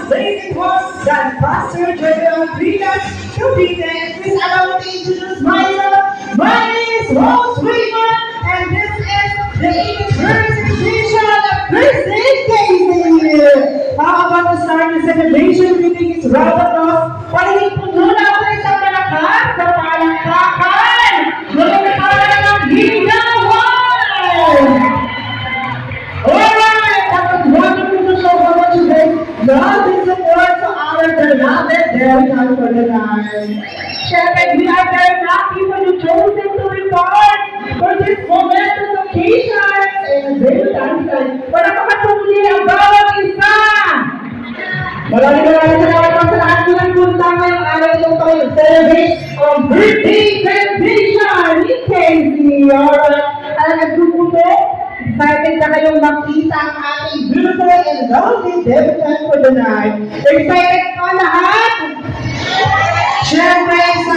ladies was that Pastor Joel Villas to be there. Please allow me to introduce myself. My name is Rose Raymond, and this is the 81st edition of Birthday Casey. How about to start the celebration? We think it's round of applause. Palihin po muna ako ng isang malakas sa palakpakan. Mula na para ng Ginawan! Alright, that was wonderful to show how much you guys love and support to our beloved Very Time for the Night. Siyempre, we are very happy for you chosen to report for this momentous occasion. And very time, wala pa katuli ang bawat isa. Maraming salamat po sa lahat ng nagpunta ngayong araw itong celebrate ang birthday celebration ni Casey. Alright, alam nagsuko po. Excited na kayong makita ang ating beautiful and lovely Very Time for the Night. Excited po lahat? Siyempre,